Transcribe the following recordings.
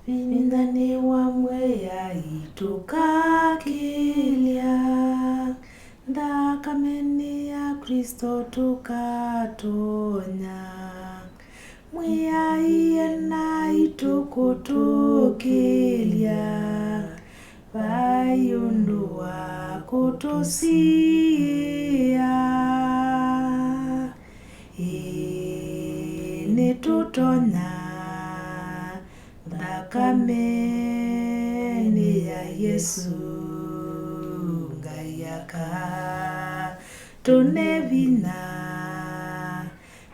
Vindani wamwe ya itukakilia Ndakameni ya Kristo tukatonya Mwia iye na itukutukilia Bayundu wa kutusia Ini tutonya Ndakameni ya Yesu Ngayaka tunevina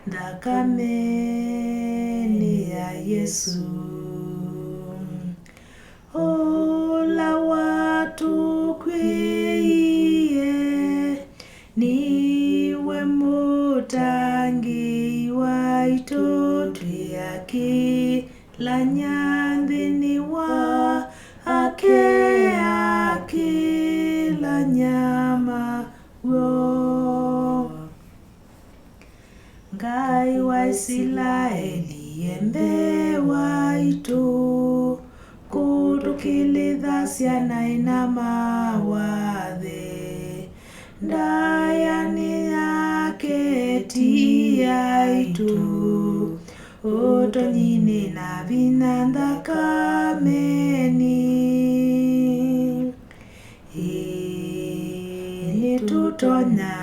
Ndakameni ya Yesu Ola watu kwiye Niwe mutangi wa itotu yaki La nyandini wa la nyama wo Ngai wa Israeli yembe wa itu Kutukilithasia na inama wathe Ndayani yake tia itu Utonyini na vinanda kameni Ini tutonya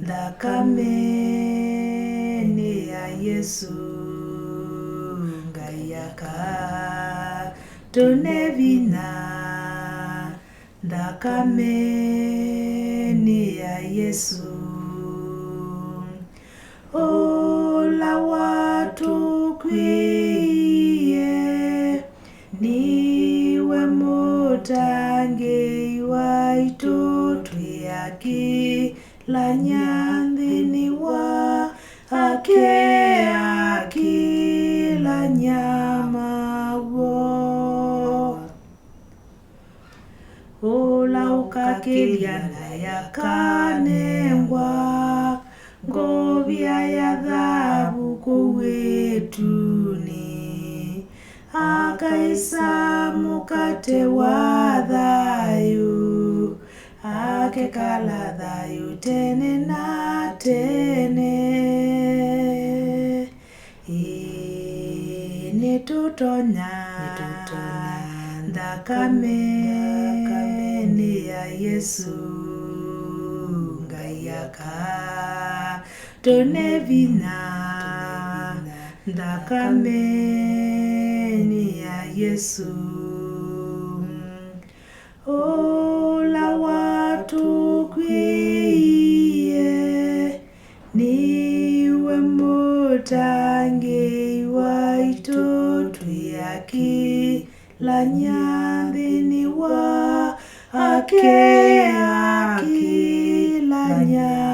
Ndakameni ya Yesu Ngayaka tunevina Ndakameni ya Yesu Ola watu kwiye Niwe mutangi wa itotu yaki La nyandini wa la nyama wo Ola ukakilia na yakanengwa Ngobia ya dhabu kuwetuni Akaisa mukate wa thayu Akekala thayu tene na tene Ini tutonya Ndakameni ya Yesu Ngayaka tunevina Ndakameni ya Yesu Ola watu kwiye Niwe mutangi wa itotu yaki La nyandini wa la nyama